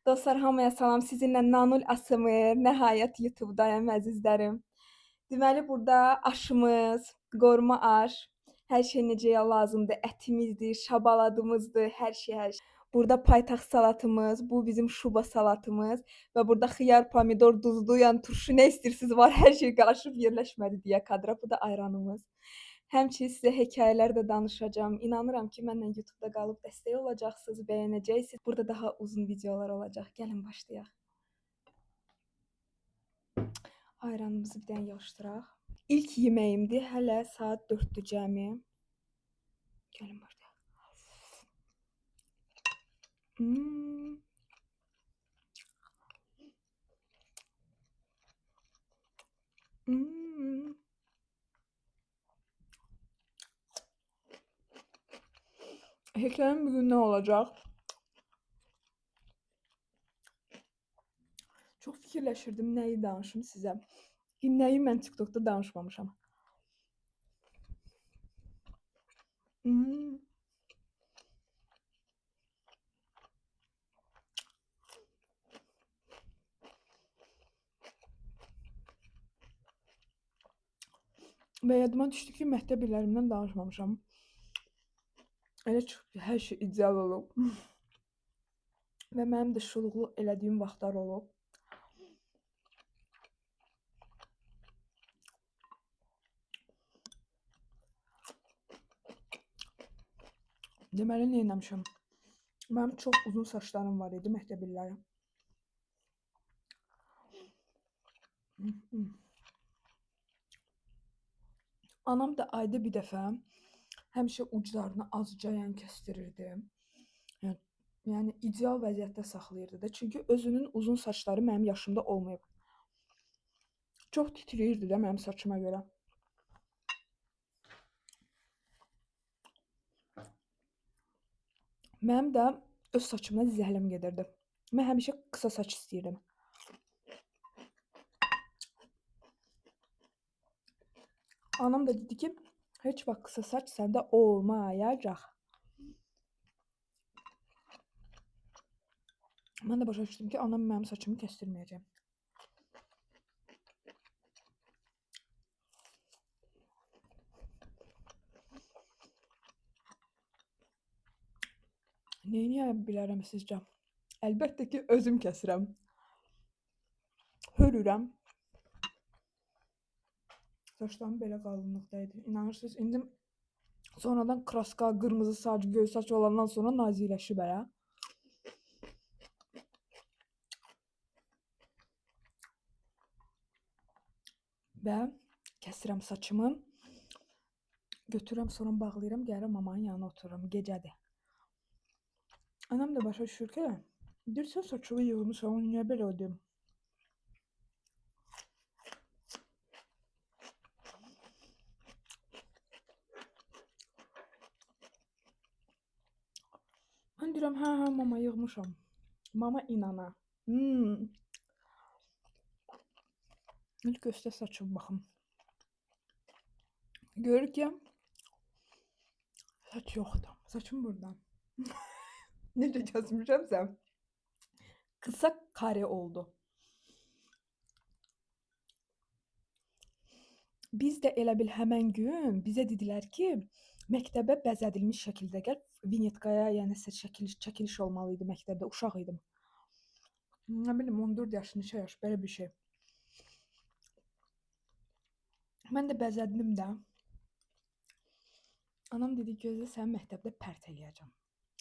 Dostlar, hamıya salam. Sizinlə Nanul ASMR nəhayət YouTube-dayım əzizlərim. Deməli, burada aşımız, qorma aş, hər şey necəyə lazımdır, ətimizdir, şabaladımızdır, hər şey, hər şey. Burada paytaxt salatımız, bu bizim şuba salatımız və burada xiyar, pomidor, duzlu, yəni turşu nə istəyirsiniz var, hər şey qarışıb yerləşmədi deyə kadra. Bu da ayranımız. Həmçinin sizə hekayələr də danışacağam. İnanıram ki, mənlə YouTube-da qalıb dəstək olacaqsınız, bəyənəcəksiniz. Burada daha uzun videolar olacaq. Gəlin başlayaq. Ayranımızı bir dənə yığışdıraq. İlk yeməyimdir. Hələ saat 4-dür cəmi. Gəlin başlayaq. Hekayəm bugün nə olacaq? Çox fikirləşirdim, nəyi danışım sizə. Nəyi mən TikTokda danışmamışam. Və yadıma düşdü ki, məktəb illərimdən danışmamışam. Elə çıxıb ki, hər şey ideal olub. Və mənim də şuluqlu elədiyim vaxtlar olub. Deməli, nə eləmişəm? Mənim çox uzun saçlarım var idi məktəb illəri. Anam da ayda bir dəfə həmişə uclarını azca kəsdirirdi. Yəni ideal vəziyyətdə saxlayırdı da. Çünki özünün uzun saçları mənim yaşımda olmayıb. Çox titrəyirdi də mənim saçıma görə. Mənim də öz saçımdan zəhləm gedirdi. Mən həmişə qısa saç istəyirdim. Anam da dedi ki, heç vaxt qısa saç səndə olmayacaq. Mən də başa düşdüm ki, anam mənim saçımı kəstirməyəcək. Neyə bilərəm sizcə? Əlbəttə ki, özüm kəsirəm. Hörürəm. Saçlarım belə qalınlıqda idi. İnanırsınız, indi sonradan kraska, qırmızı saç, göy saç olandan sonra naziləşib hələ. Və kəsirəm saçımı. Götürürəm, sonra bağlayıram, gəlirəm mamanın yanına otururam. Gecədir. Anam da başa düşür ki, deyirsən saçımı yığmışam, niyə belə ödəyim? Mən deyirəm, hə, mama yığmışam. Mama inana. İlk göstər saçım baxım. Görür ki, saç yoxdur. Saçım buradan. Necə kəsmişəmsə, qısa kare oldu. Biz də elə bil həmən gün bizə dedilər ki, məktəbə bəzədilmiş şəkildə gəl, vinyetkaya, yəni çəkiliş olmalı idi məktəbdə, uşaq idim. Nə bilim, 14 yaş, neçə yaş, belə bir şey. Mən də bəzədim də. Anam dedi, gözlə səni məktəbdə pərt eləyəcəm.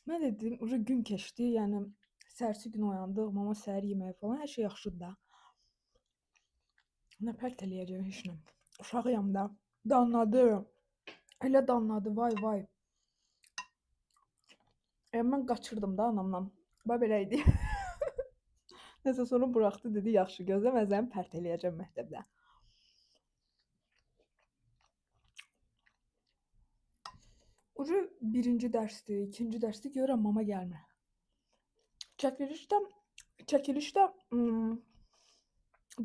Mən də dedim, gün keçdi, yəni səhərsi gün oyandıq, mama səhər yeməyi falan, hər şey yaxşıdır da. Nə pərt eləyəcəm heç nə. Uşağıyam da. Danladı. Elə danladı, vay. Mən qaçırdım da anamdan. Bax belə idi. Nəsə sonra buraxdı, dedi, yaxşı, gözlə, mən səni pərt eləyəcəm məktəbdə. Ucu birinci dərsdir, ikinci dərsdir, görürəm mama gəlmir. Çəkilişdə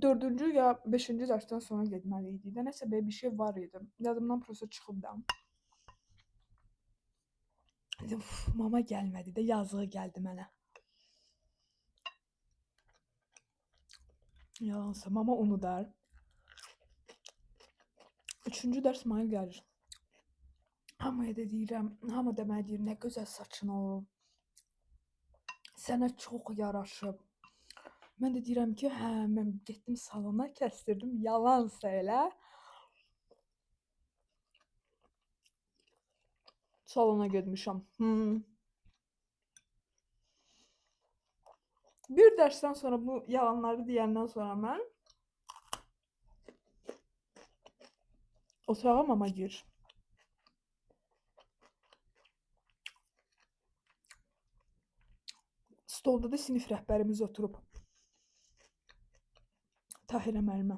4-cü ya 5-ci dərsdən sonra getməli idi. Nəsə belə bir şey var idi. Yadımdan prosta çıxıb da. Dedim, mama gəlmədi də, yazığı gəldi mənə. Yalansa mama unu der. Üçüncü dərs mənə gəlir. Hamıya da deyirəm, hamı da mənə deyir, nə gözəl saçın olub. Sənə çox yaraşıb. Mən də deyirəm ki, hə, mən getdim salona kəstirdim. Yalansa elə. Salona getmişəm. Bir dərsdən sonra bu yalanları deyəndən sonra mən otağa mama gir. Stolda da sinif rəhbərimiz oturub. Tahirə müəllimə.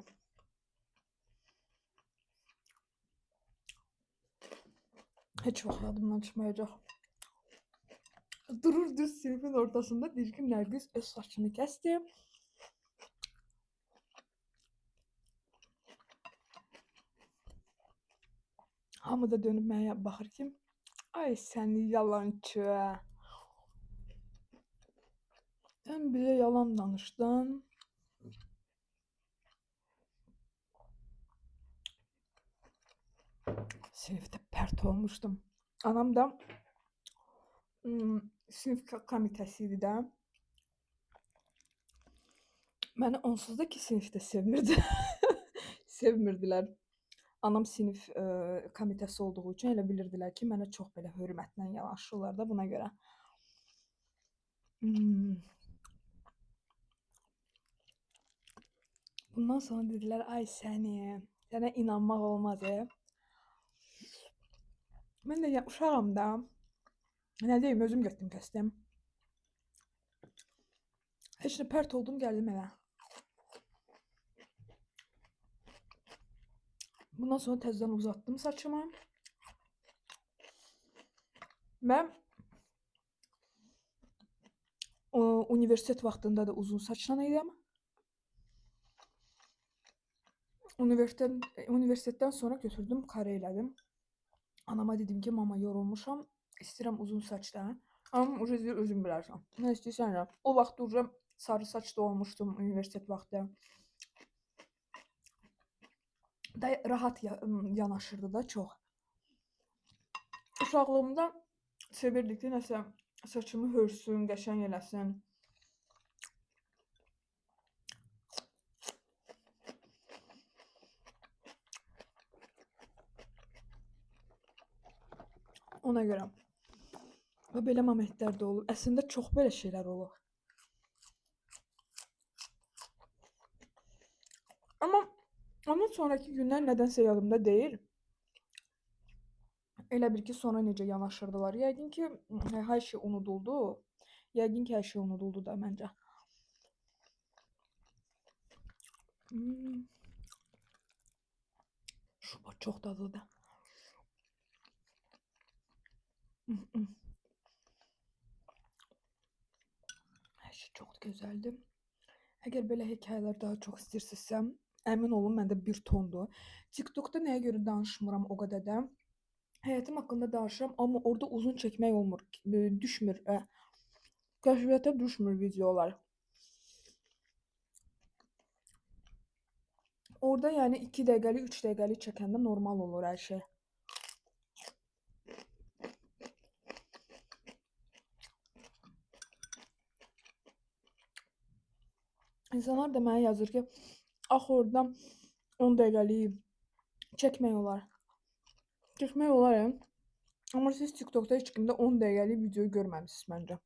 Heç vaxt yadımdan çıxmayacaq. Durur düz sinifin ortasında deyir ki, Nərgiz öz saçını kəsdi. Hamı da dönüb mənə baxır ki, ay səni yalançı. Sən bizə yalan danışdın. Sinifdə pərt olmuşdum. Anam da sinif komitəsi idi də. Məni onsuz da ki sinifdə sevmirdi. Sevmirdilər. Anam sinif komitəsi olduğu üçün elə bilirdilər ki, mənə çox belə hörmətlə yanaşırlar da buna görə. Bundan sonra dedilər, ay sənə inanmaq olmaz. Mən də uşağam da. Nə deyim, özüm getdim kəsdim. Heç nə pərt oldum, gəldim evə. Bundan sonra təzədən uzatdım saçımı. Mən universitet vaxtında da uzun saçla idim. Universitetdən sonra götürdüm, kare elədim. Anama dedim ki, mama yorulmuşam, istəyirəm uzun saçda. Amma özün bilərsən. Nə istəyirsən ya. O vaxt ucam sarı saçda olmuşdum universitet vaxtı. Da rahat yanaşırdı da çox. Uşaqlığımda sevirdik ki, nəsə saçımı hörsün, qəşəng eləsin. Ona görə. Və belə momentlər də olur. Əslində çox belə şeylər olur. Amma ondan sonraki günlər nədənsə yadımda deyil. Elə bil ki, sonra necə yanaşırdılar. Yəqin ki, hər şey unuduldu. Yəqin ki, hər şey unuduldu da məncə. Şuba çox dadlıdır. Hər şey çox gözəldir. Əgər belə hekayələr daha çox istəyirsinizsə, əmin olun məndə bir tondur. TikTokda nəyə görə danışmıram o qədər də. Həyatım haqqında danışıram, amma orada uzun çəkmək olmur, düşmür. Kəşfiyyata düşmür videolar. Orada yəni 2 dəqiqəlik, 3 dəqiqəlik çəkəndə normal olur hər şey. İnsanlar da mənə yazır ki, axı oradan 10 dəqiqəlik çəkmək olar. Çəkmək olar, amma siz TikTokda heç kimdə 10 dəqiqəlik video görməmisiniz məncə.